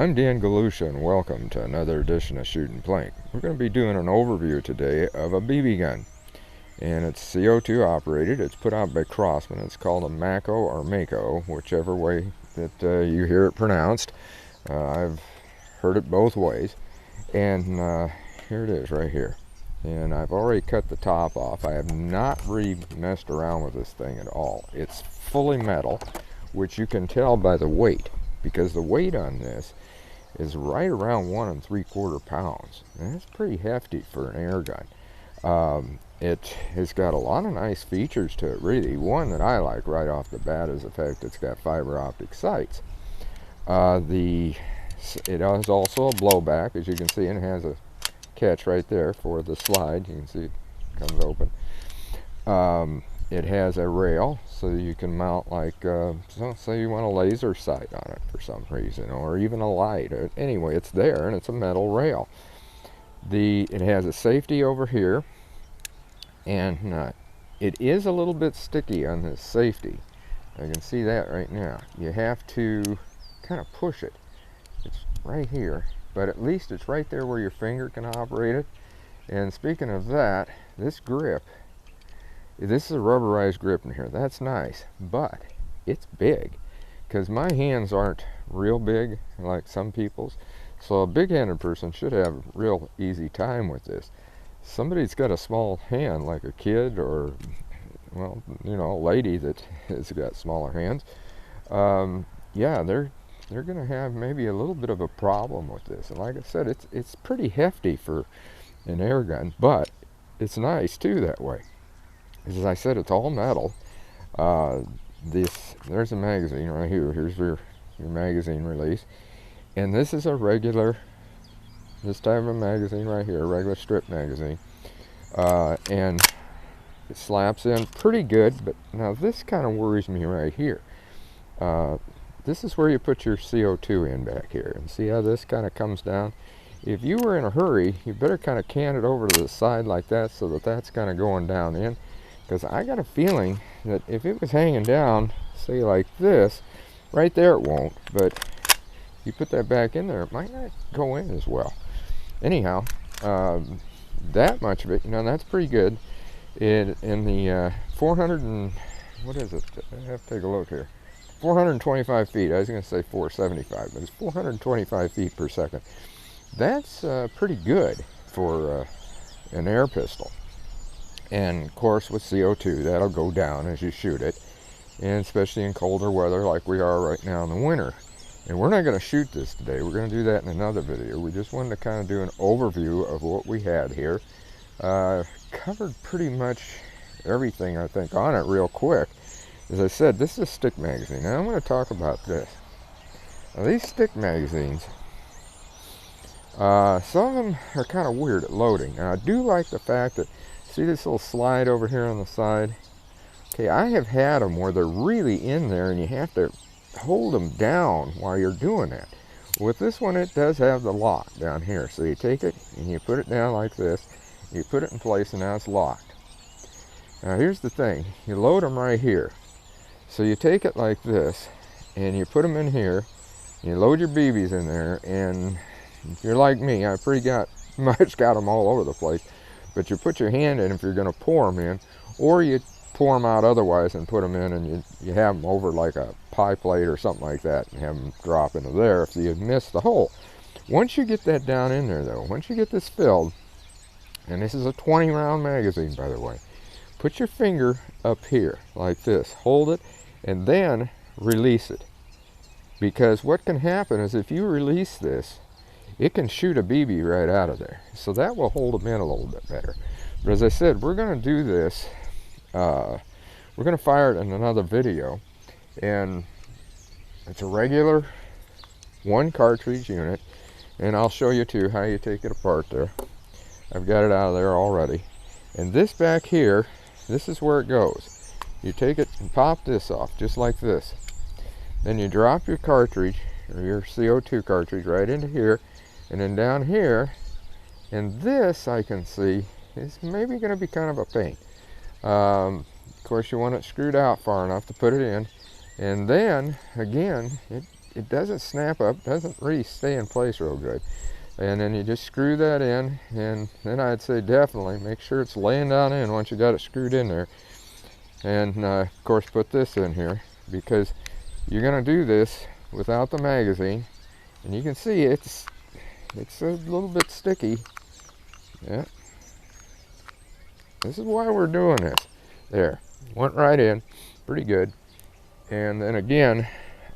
I'm Dan Galusha and welcome to another edition of Shooting Plink. We're going to be doing an overview today of a BB gun, and it's CO2 operated. It's put out by Crosman. It's called a Mako or Mako, whichever way that you hear it pronounced. I've heard it both ways, and here it is right here. And I've already cut the top off. I have not messed around with this thing at all. It's fully metal, which you can tell by the weight, because the weight on this is right around 1 3/4 pounds. And that's pretty hefty for an air gun. It has got a lot of nice features to it, really. One that I like right off the bat is the fact it's got fiber optic sights. It has also a blowback, as you can see, and it has a catch right there for the slide. You can see it comes open. It has a rail, so you can mount, like, so say you want a laser sight on it for some reason, or even a light. Anyway, it's there, and it's a metal rail. It has a safety over here, and it is a little bit sticky on this safety. I can see that right now. You have to kind of push it. It's right here, but at least it's right there where your finger can operate it. And speaking of that, this grip, this is a rubberized grip in here. That's nice, but it's big, because my hands aren't real big like some people's. So a big-handed person should have a real easy time with this. Somebody's got a small hand, like a kid, or, well, you know, a lady that has got smaller hands. Yeah, they're going to have maybe a little bit of a problem with this. And like I said, it's pretty hefty for an air gun, but it's nice too that way. As I said, it's all metal. There's a magazine right here. Here's your magazine release. And this is a regular, this type of magazine right here, a regular strip magazine. And it slaps in pretty good, but now this kind of worries me right here. This is where you put your CO2 in back here. And see how this kind of comes down? If you were in a hurry, you better kind of can it over to the side like that, so that that's kind of going down in. Because I got a feeling that if it was hanging down, say like this, right there it won't, but you put that back in there, it might not go in as well. Anyhow, that much of it, you know, that's pretty good. In the 400 and, what is it? I have to take a look here. 425 feet, I was going to say 475, but it's 425 feet per second. That's pretty good for an air pistol. And of course with CO2, that'll go down as you shoot it, and especially in colder weather like we are right now in the winter. And we're not going to shoot this today. We're going to do that in another video. We just wanted to kind of do an overview of what we had here. Covered pretty much everything, I think, on it real quick. As I said, this is a stick magazine. Now I'm going to talk about this. Now these stick magazines, some of them are kind of weird at loading. Now I do like the fact that, see this little slide over here on the side? Okay, I have had them where they're really in there and you have to hold them down while you're doing that. With this one, it does have the lock down here. So you take it and you put it down like this. You put it in place and now it's locked. Now here's the thing. You load them right here. So you take it like this and you put them in here. You load your BBs in there, and if you're like me, I pretty much got them all over the place. But you put your hand in if you're going to pour them in, or you pour them out otherwise and put them in, and you have them over like a pie plate or something like that, and have them drop into there if you miss the hole. Once you get that down in there though, once you get this filled, and this is a 20 round magazine by the way, put your finger up here like this, hold it, and then release it. Because what can happen is if you release this, it can shoot a BB right out of there. So that will hold them in a little bit better. But as I said, we're going to do this. We're going to fire it in another video. And it's a regular 1 cartridge unit. And I'll show you too how you take it apart there. I've got it out of there already. And this back here, this is where it goes. You take it and pop this off, just like this. Then you drop your cartridge, or your CO2 cartridge, right into here. And then down here, and this I can see is maybe going to be kind of a pain. Of course, you want it screwed out far enough to put it in, and then again, it it doesn't snap up, doesn't really stay in place real good. And then you just screw that in, and then I'd say definitely make sure it's laying down in once you got it screwed in there. And of course put this in here, because you're going to do this without the magazine, and you can see it's a little bit sticky. Yeah, this is why we're doing this. There, went right in pretty good. And then again,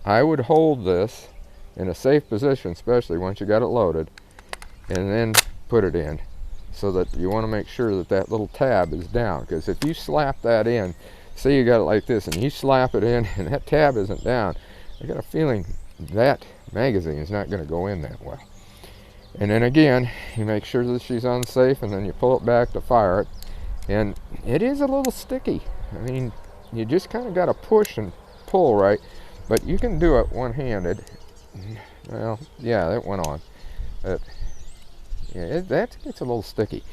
I would hold this in a safe position, especially once you got it loaded, and then put it in, so that you want to make sure that that little tab is down, because if you slap that in, say you got it like this and you slap it in and that tab isn't down, I got a feeling that magazine is not going to go in that well. And then again, you make sure that she's unsafe, and then you pull it back to fire it. And it is a little sticky. I mean, you just kind of got to push and pull right, but you can do it one-handed. Well, yeah, that went on. But yeah, that gets a little sticky.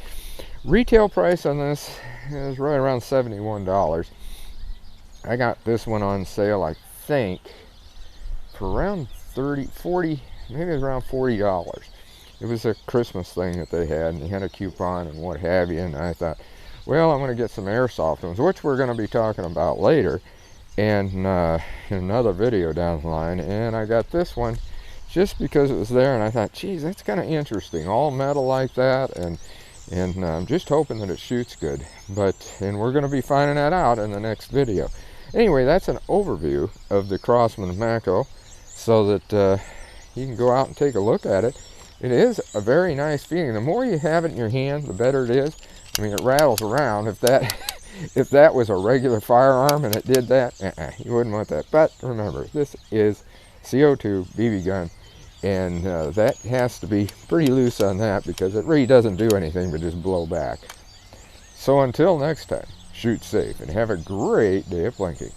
Retail price on this is right around $71. I got this one on sale, I think, for around 40, maybe it was around $40. It was a Christmas thing that they had, and they had a coupon and what have you, and I thought, well, I'm going to get some airsoft ones, which we're going to be talking about later, and in another video down the line. And I got this one just because it was there, and I thought, geez, that's kind of interesting, all metal like that, and I'm just hoping that it shoots good. And we're going to be finding that out in the next video. Anyway, that's an overview of the Crosman Mako, so that you can go out and take a look at it. It is a very nice feeling. The more you have it in your hand, the better it is. I mean, it rattles around. If that was a regular firearm and it did that, you wouldn't want that. But remember, this is CO2 BB gun, and that has to be pretty loose on that, because it really doesn't do anything but just blow back. So until next time, shoot safe and have a great day of plinking.